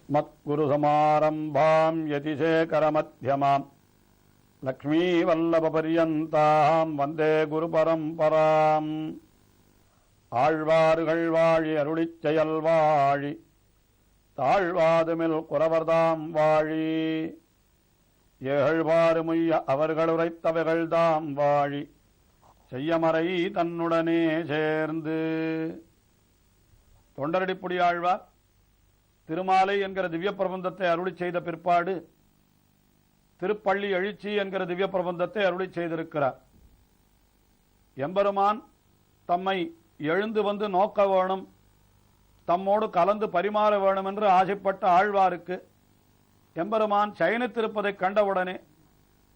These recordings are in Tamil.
अस्मत्गुरुसमारम्भां यतिशेखरमध्यमां लक्ष्मीवल्लभपर्यन्तां वन्दे गुरुपरम्पराम् ஆழ்வார்கள் வாழி அருளிச் செயல் வாழி தாழ்வாதுமில் குறவர்தாம் வாழி ஏழ்வாறுமுய்ய அவர்கள் உரைத்தவைகள்தாம் வாழி செய்யமறை தன்னுடனே சேர்ந்து. தொண்டரடிப்புடி ஆழ்வார் திருமாலை என்கிற திவ்ய பிரபந்தத்தை அருளி செய்த பிற்பாடு திருப்பள்ளி எழுச்சி என்கிற திவ்ய பிரபந்தத்தை அருளி செய்திருக்கிறார். எம்பெருமான் தம்மை எழுந்து வந்து நோக்க வேணும், தம்மோடு கலந்து பரிமாற வேணும் என்று ஆசைப்பட்ட ஆழ்வாருக்கு எம்பெருமான் சயனித்திருப்பதைக் கண்டவுடனே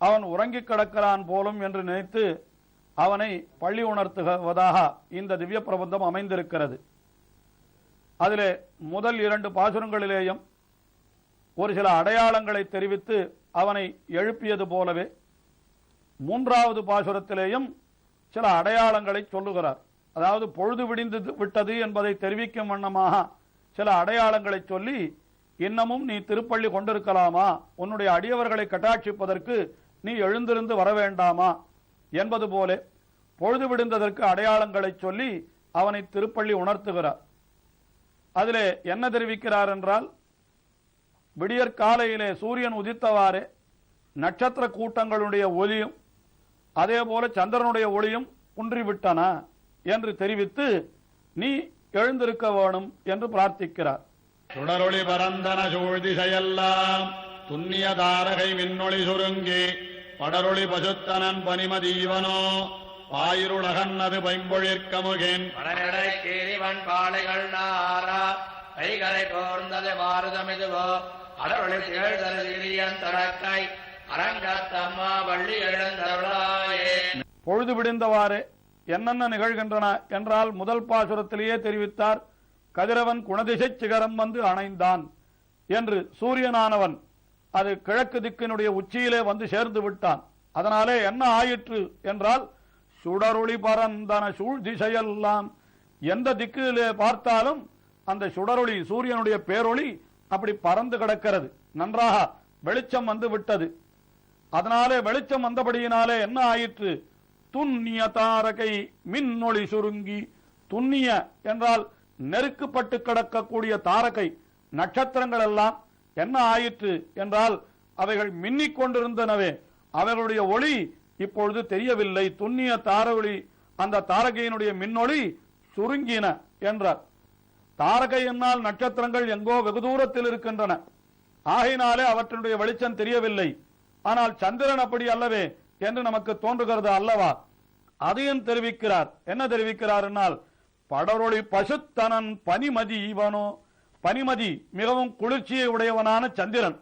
அவன் உறங்கிக் கிடக்கிறான் போலும் என்று நினைத்து அவனை பள்ளி உணர்த்துவதாக இந்த திவ்ய பிரபந்தம் அமைந்திருக்கிறது. அதிலே முதல் 2 பாசுரங்களிலேயும் ஒரு சில அடையாளங்களை தெரிவித்து அவனை எழுப்பியது போலவே 3வது பாசுரத்திலேயும் சில அடையாளங்களை சொல்லுகிறார். அதாவது பொழுது விடிந்து விட்டது என்பதை தெரிவிக்கும் வண்ணமாக சில அடையாளங்களை சொல்லி, இன்னமும் நீ திருப்பள்ளி கொண்டிருக்கலாமா, உன்னுடைய அடியவர்களை கட்டாட்சிப்பதற்கு நீ எழுந்திருந்து வர வேண்டாமா என்பது போல பொழுது விடுந்ததற்கு அடையாளங்களை சொல்லி அவனை திருப்பள்ளி உணர்த்துகிறார். அதிலே என்ன தெரிவிக்கிறார் என்றால், விடியற் காலையிலே சூரியன் உதித்தவாறே நட்சத்திர கூட்டங்களுடைய ஒளியும் அதே போல சந்திரனுடைய ஒளியும் குன்றிவிட்டன என்று தெரிவித்து நீ எழுந்திருக்க வேணும் என்று பிரார்த்திக்கிறார். சுடரொளி பரந்தன சூழ்திசையெல்லாம் துன்னிய தாரகை மின்னொளி சுருங்கி படரொளி பசுத்தனன் பனிமதீவனோ பாயிருளகன்னது பைம்பொழிற்கமுகேன் படநடை கீரிவன் பாளைகள் நாரா கைகரை கோர்ந்தது மாறுதமிதுவோ அடரொளி திகழ்தல் சிறியன் தடக்கை அரங்கத்தம்மா வள்ளி எழுந்தருளாயே. பொழுது விடிந்தவாறே என்னென்ன நிகழ்கின்றன என்றால் முதல் பாசுரத்திலேயே தெரிவித்தார். கதிரவன் குணதிசை சிகரம் வந்து அணைந்தான் என்று. சூரியனானவன் அது கிழக்கு திக்கினுடைய உச்சியிலே வந்து சேர்ந்து விட்டான். அதனாலே என்ன ஆயிற்று என்றால், சுடரொளி பரந்தன சூழ் திசையெல்லாம், எந்த திக்கிலே பார்த்தாலும் அந்த சுடரொளி சூரியனுடைய பேரொளி அப்படி பறந்து கிடக்கிறது. நன்றாக வெளிச்சம் வந்து விட்டது. அதனாலே வெளிச்சம் வந்தபடியினாலே என்ன ஆயிற்று, துன்னிய தாரகை மின்னொளி சுருங்கி. துன்னிய என்றால் நெருக்கப்பட்டு கிடக்கக்கூடிய தாரகை நட்சத்திரங்கள் எல்லாம் என்ன ஆயிற்று என்றால் அவைகள் மின்னிக் கொண்டிருந்தனவே, அவைகளுடைய ஒளி இப்பொழுது தெரியவில்லை. துன்னிய தாரொளி, அந்த தாரகையினுடைய மின்னொளி சுருங்கின என்றார். தாரகை என்னால் நட்சத்திரங்கள் எங்கோ வெகு தூரத்தில் இருக்கின்றன, ஆகையினாலே அவற்றினுடைய வெளிச்சம் தெரியவில்லை. ஆனால் சந்திரன் அப்படி அல்லவே என்று நமக்கு தோன்றுகிறது அல்லவா. அதையும் தெரிவிக்கிறார். என்ன தெரிவிக்கிறார் என்னால், படரொளி பசுத்தனன் பனிமதி இவனோ. பனிமதி மிகவும் குளிர்ச்சியை உடையவனான சந்திரன்,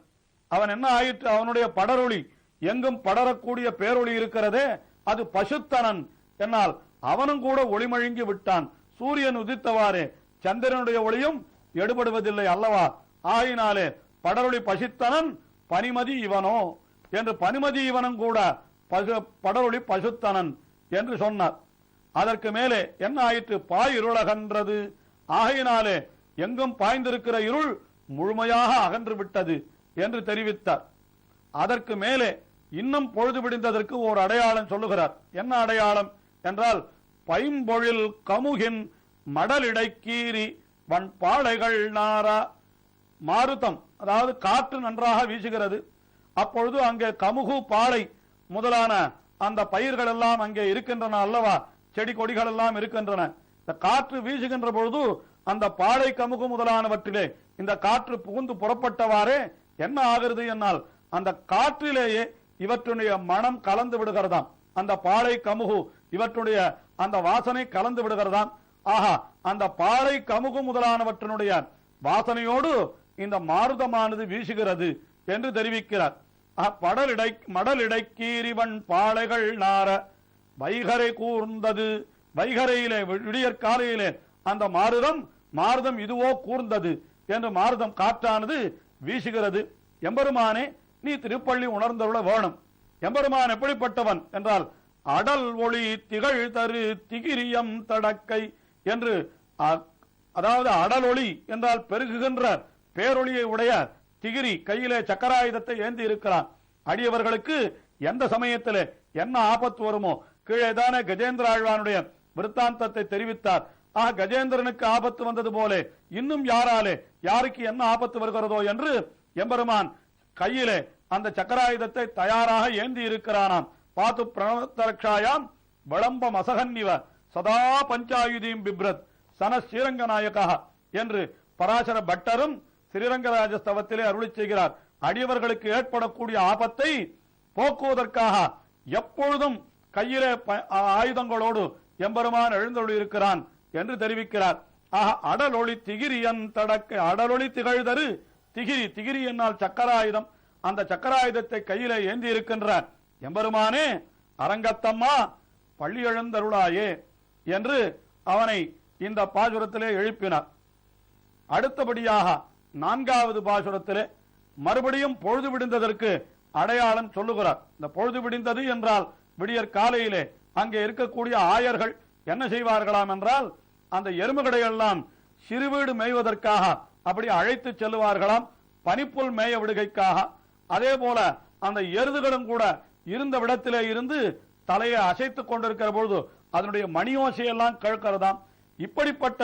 அவன் என்ன ஆயிற்று, அவனுடைய படரொளி எங்கும் படரக்கூடிய பேரொளி இருக்கிறதே அது பசுத்தனன் என்னால் அவனும் கூட ஒளிமழுங்கி விட்டான். சூரியன் உதித்தவாறே சந்திரனுடைய ஒளியும் எடுபடுவதில்லை அல்லவா. ஆயினாலே படரொளி பசுத்தனன் பனிமதி இவனோ என்று பனிமதி இவனும் கூட படரொளி பசுத்தனன் என்று சொன்னார். அதற்கு மேலே என்ன ஆயிற்று, பாயிருளகன்றது. ஆகையினாலே எங்கும் பாய்ந்திருக்கிற இருள் முழுமையாக அகன்று விட்டது என்று தெரிவித்தார். அதற்கு மேலே இன்னும் பொழுது விடிந்ததற்கு ஒரு அடையாளம் சொல்லுகிறார். என்ன அடையாளம் என்றால், பைம்பொழில் கமுகின் மடலிடைக்கீரி வன் பாளைகள் நாரா. மாருதம், அதாவது காற்று நன்றாக வீசுகிறது. அப்பொழுது அங்கே கமுகு பாளை முதலான அந்த பயிர்கள் எல்லாம் அங்கே இருக்கின்றன அல்லவா, செடி கொடிகள் எல்லாம் இருக்கின்றன. இந்த காற்று வீசுகின்ற பொழுது அந்த பாளை கமுகு முதலானவற்றிலே இந்த காற்று புகுந்து புறப்பட்டவாறே என்ன ஆகிறது என்னால், அந்த காற்றிலேயே இவற்றுடைய மனம் கலந்து விடுகிறதாம். அந்த பாளை கமுகு இவற்றுடைய அந்த வாசனை கலந்து விடுகிறதாம். ஆஹா, அந்த பாளை கமுகு முதலானவற்றினுடைய வாசனையோடு இந்த மாருதமானது வீசுகிறது என்று தெரிவிக்கிறார். மடலிடைக்கீரிவன் பாளைகள் நார வைகரை கூர்ந்தது. வைகரையிலே விடியற் காலையிலே அந்த மாருதம் இதுவோ கூர்ந்தது என்று மாருதம் காற்றானது வீசுகிறது. எம்பெருமானே, நீ திருப்பள்ளி உணர்ந்தருள வேணும். எம்பெருமான் எப்படிப்பட்டவன் என்றால், அடல் ஒளி திகழ் தரு திகிரியம் தடக்கை என்று, அதாவது அடல் ஒளி என்றால் பெருகுகின்ற பேரொளியை உடைய திகிரி கையிலே சக்கராயுதத்தை ஏந்தி இருக்கிறான். அடியவர்களுக்கு எந்த சமயத்திலே என்ன ஆபத்து வருமோ, கீழேதானே கஜேந்திர ஆழ்வானுடைய விருத்தாந்தத்தை தெரிவித்தார். கஜேந்திரனுக்கு ஆபத்து வந்தது போல இன்னும் யாருக்கு என்ன ஆபத்து வருகிறதோ என்று எம்பெருமான் கையிலே அந்த சக்கராயுதத்தை தயாராக ஏந்தி இருக்கிறானாம். பாத்து பிரணவத்தரக்ஷாயாம் விளம்பம் அசகன்னிவ சதா பஞ்சாயுதீம் பிப்ரத் சன ஸ்ரீரங்கநாயகா என்று பராசர பட்டரும் ஸ்ரீரங்கராஜஸ்தவத்திலே அருளி செய்கிறார். அடியவர்களுக்கு ஏற்படக்கூடிய ஆபத்தை போக்குவதற்காக எப்பொழுதும் கையிலே ஆயுதங்களோடு எம்பெருமான் எழுந்தொழியிருக்கிறான் என்று தெரிவிக்கிறார். அடலொளி திகிரியன் தடக்க அடலொளி திகழ்தரு திகிரி என்னால் சக்கராயுதம். அந்த சக்கராயுதத்தை கையிலே ஏந்தி இருக்கின்றார் எம்பெருமானே, அரங்கத்தம்மா பள்ளி எழுந்தருளாயே என்று அவனை இந்த பாசுரத்திலே எழுப்பினார். அடுத்தபடியாக 4வது பாசுரத்திலே மறுபடியும் பொழுது விடிந்ததற்கு அடையாளம் சொல்லுகிறார். இந்த பொழுது விடிந்தது என்றால் விடியற் காலையிலே அங்கே இருக்கக்கூடிய ஆயர்கள் என்ன செய்வார்களாம் என்றால், அந்த எருமைகளையெல்லாம் சிறுவீடு மேய்வதற்காக அப்படி அழைத்து செல்லுவார்களாம், பனிப்புல் மேய விடுகைக்காக. அதே போல அந்த எருதுகளும் கூட இருந்த விடத்திலே இருந்து தலையை அசைத்துக் கொண்டிருக்கிற பொழுது அதனுடைய மணியோசையெல்லாம் கேட்கிறதாம். இப்படிப்பட்ட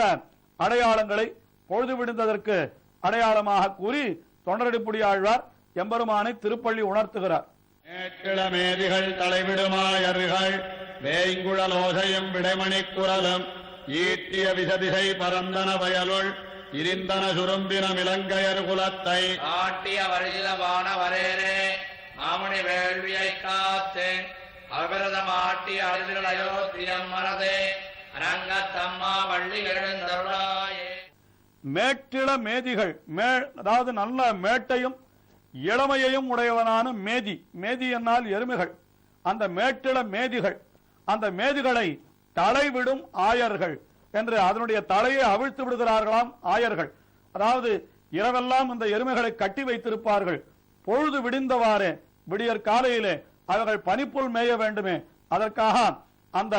அடையாளங்களை பொழுது விடுந்ததற்கு அடையாளமாக கூறி தொண்டரடிப்புடி ஆழ்வார் எம்பெருமானை திருப்பள்ளி உணர்த்துகிறார். மேதிகள் தலைவிடுமாயர்கள் வேய்குழலோசையும் விடைமணி குரலும் ஈட்டிய விசதிசை பரந்தன வயலுள் இருந்தன சுரும்பினம் இலங்கையர் குலத்தை ஆட்டிய வருஷிதமான வரேரே மாமணி வேள்வியை காத்து அவிரதம் ஆட்டிய அருதில் அயோத்தியம் மனதே அரங்கத்தம்மா வள்ளி எழுந்தருளாயே. மேட்டிள மேதிகள், அதாவது நல்ல மேட்டையும் இளமையையும் உடையவனான மேதி என்னால் எருமைகள். அந்த மேட்டிள மேதிகள், அந்த மேதிகளை தலைவிடும் ஆயர்கள் என்று அதனுடைய தலையை அவிழ்த்து விடுகிறார்களாம் ஆயர்கள். அதாவது இரவெல்லாம் அந்த எருமைகளை கட்டி வைத்திருப்பார்கள். பொழுது விடிந்தவாறே விடியற் காலையிலே அவர்கள் பனிப்புல் மேய வேண்டுமே, அதற்காக அந்த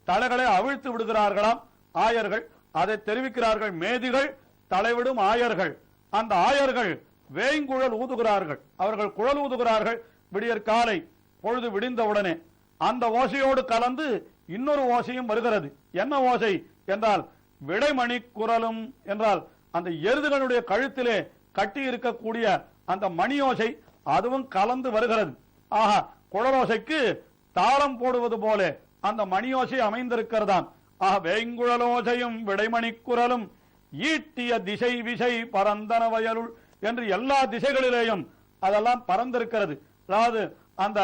தலைகளை அவிழ்த்து விடுகிறார்களாம் ஆயர்கள். அதை தெரிவிக்கிறார்கள். மேதிகள் தலைவிடும் ஆயர்கள். அந்த ஆயர்கள் வேய்குழல் ஊதுகிறார்கள். அவர்கள் குழல் ஊதுகிறார்கள் விடியற் காலை பொழுது விடிந்தவுடனே. அந்த ஓசையோடு கலந்து இன்னொரு ஓசையும் வருகிறது. என்ன ஓசை என்றால் விடைமணி குரலும் என்றால் அந்த எருதுகளுடைய கழுத்திலே கட்டி இருக்கக்கூடிய அந்த மணி ஓசை அதுவும் கலந்து வருகிறது. குழலோசைக்கு தாளம் போடுவது போல அந்த மணியோசை அமைந்திருக்கிறதாம். வேங்குழலோசையும் விடைமணி குரலும் ஈட்டிய திசை விசை பரந்தன வயலுள் என்று எல்லா திசைகளிலேயும் அதெல்லாம் பறந்திருக்கிறது. அதாவது அந்த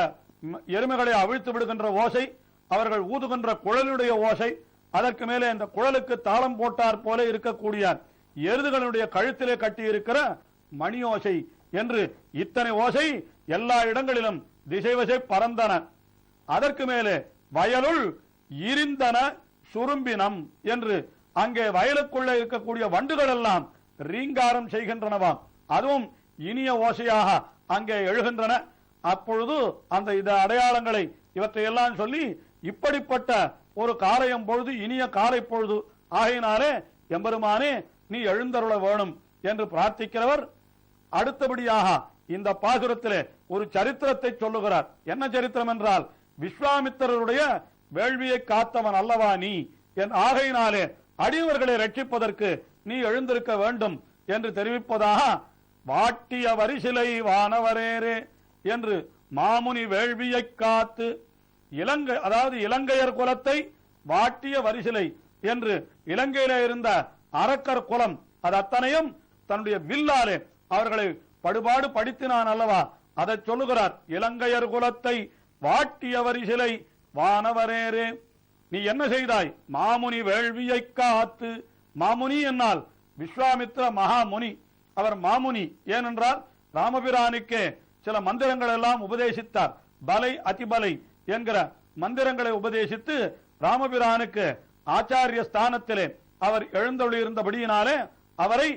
எருமைகளை அவிழ்த்து விடுகின்ற ஓசை, அவர்கள் ஊதுகின்ற குழலுடைய ஓசை, அதற்கு மேலே இந்த குழலுக்கு தாளம் போட்டார் போல இருக்கக்கூடிய எருதுகளுடைய கழுத்திலே கட்டி இருக்கிற மணி ஓசை என்று இத்தனை ஓசை எல்லா இடங்களிலும் திசைவசை பறந்தன. அதற்கு மேலே வயலுள் இருந்தன சுரும்பினம் என்று அங்கே வயலுக்குள்ள இருக்கக்கூடிய வண்டுகள் எல்லாம் ரீங்காரம் செய்கின்றனவாம். அதுவும் இனிய ஓசையாக அங்கே எழுகின்றன. அப்பொழுது அந்த இந்த அடையாளங்களை இவற்றையெல்லாம் சொல்லி இப்படிப்பட்ட ஒரு காலையம் பொழுது இனிய காலை பொழுது ஆகையினாலே எம்பெருமானே நீ எழுந்தருள வேணும் என்று பிரார்த்திக்கிறவர். அடுத்தபடியாக இந்த பாசுரத்திலே ஒரு சரித்திரத்தை சொல்லுகிறார். என்ன சரித்திரம் என்றால், விஸ்வாமித்திரருடைய வேள்வியை காத்தவன் அல்லவா நீ, என் ஆகையினாலே அடியவர்களை ரட்சிப்பதற்கு நீ எழுந்திருக்க வேண்டும் என்று தெரிவிப்பதாக, வாட்டிய வரிசிலை வானவரேரே என்று மாமுனி வேள்வியை காத்து இலங்கை, அதாவது இலங்கையர் குலத்தை வாட்டிய வரிசிலை என்று இலங்கையிலே இருந்த அரக்கர் குலம் அது அத்தனையும் தன்னுடைய வில்லாலே அவர்களை படுபாடு படுத்தினான் அல்லவா, அதை சொல்லுகிறார். இலங்கையர் குலத்தை வாட்டிய வரிசிலை வானவரேரே, நீ என்ன செய்தாய்? மாமுனி வேள்வியை காத்து. மாமுனி என்னால் விஸ்வாமித்ர மகாமுனி. அவர் மாமுனி ஏனென்றால் ராமபிரானுக்கே சில மந்திரங்கள் எல்லாம் உபதேசித்தார். பலை அதிபலை என்கிற மந்திரங்களை உபதேசித்து ராமபிரானுக்கு ஆச்சாரிய ஸ்தானத்திலே அவர் எழுந்தொழியிருந்தபடியினாலே அவரை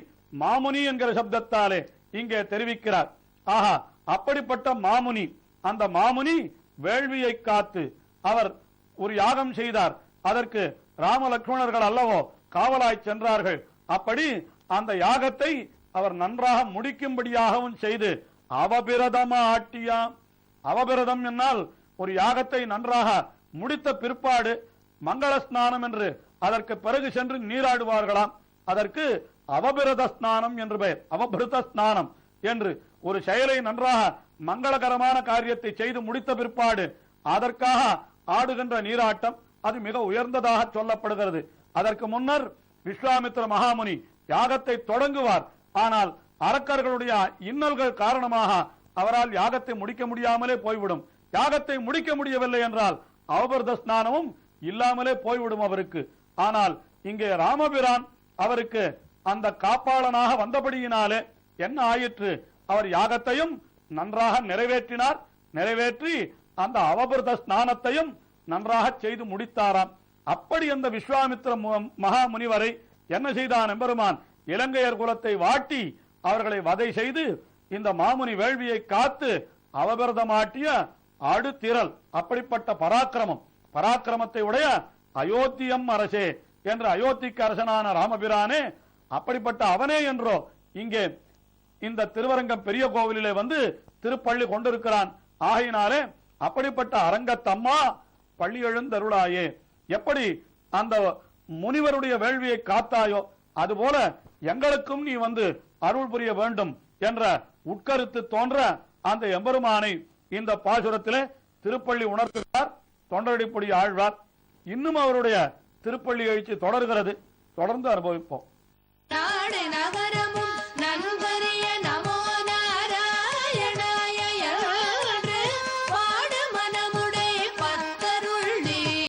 மாமுனி என்கிற சப்தத்தாலே இங்கே தெரிவிக்கிறார். அப்படிப்பட்ட மாமுனி, அந்த மாமுனி வேள்வியை காத்து அவர் ஒரு யாகம் செய்தார். அதற்கு ராம லட்சுமணர்கள் அல்லவோ காவலாய் சென்றார்கள். அப்படி அந்த யாகத்தை அவர் நன்றாக முடிக்கும்படியாகவும் செய்து அவபிரதமா ஆட்டியாம். அவபிரதம் என்னால் ஒரு யாகத்தை நன்றாக முடித்த பிற்பாடு மங்கள ஸ்நானம் என்று அதற்கு பிறகு சென்று நீராடுவார்களாம். அதற்கு அவபிரத ஸ்நானம் என்று பெயர். அவபிருத ஸ்நானம் என்று ஒரு செயலை நன்றாக மங்களகரமான காரியத்தை செய்து முடித்த பிற்பாடு அதற்காக ஆடுகின்ற நீராட்டம் அது மிக உயர்ந்ததாக சொல்லப்படுகிறது. அதற்கு முன்னர் விஸ்வாமித்திர மகாமுனி யாகத்தை தொடங்குவார். ஆனால் அரக்கர்களுடைய இன்னல்கள் காரணமாக அவரால் யாகத்தை முடிக்க முடியாமலே போய்விடும். யாகத்தை முடிக்க முடியவில்லை என்றால் அவபிரத ஸ்நானமும் இல்லாமலே போய்விடும் அவருக்கு. ஆனால் இங்கே ராமபிரான் அவருக்கு அந்த காப்பாளனாக வந்தபடியினாலே என்ன ஆயிற்று, அவர் யாகத்தையும் நன்றாக நிறைவேற்றினார். நிறைவேற்றி அந்த அவபிரத ஸ்நானத்தையும் நன்றாக செய்து முடித்தாராம். அப்படி அந்த விஸ்வாமித்திர மகாமுனிவரை என்ன செய்தான் எம்பெருமான், இலங்கையர் குலத்தை வாட்டி அவர்களை வதை செய்து இந்த மாமுனி வேள்வியை காத்து அவபிரதமாட்டிய அடுத்திரல். அப்படிப்பட்ட பராக்கிரமத்தை உடைய அயோத்தியம் அரசே என்ற அயோத்திக்கு அரசனான ராமபிரானே, அப்படிப்பட்ட அவனே என்றோ இங்கே இந்த திருவரங்கம் பெரிய கோவிலிலே வந்து திருப்பள்ளி கொண்டிருக்கிறான். ஆகையினாலே அப்படிப்பட்ட அரங்கத்தம்மா பள்ளி எழுந்தருளாயே, எப்படி அந்த முனிவருடைய வேள்வியை காத்தாயோ அதுபோல எங்களுக்கும் நீ வந்து அருள் புரிய வேண்டும் என்ற உட்கருத்து தோன்ற அந்த எம்பெருமானை இந்த பாசுரத்திலே திருப்பள்ளி உணர்த்துகிறார் தொண்டரடிப்பொடி ஆழ்வார். இன்னும் அவருடைய திருப்பள்ளி எழுச்சி தொடர்கிறது. தொடர்ந்து அனுபவிப்போம்.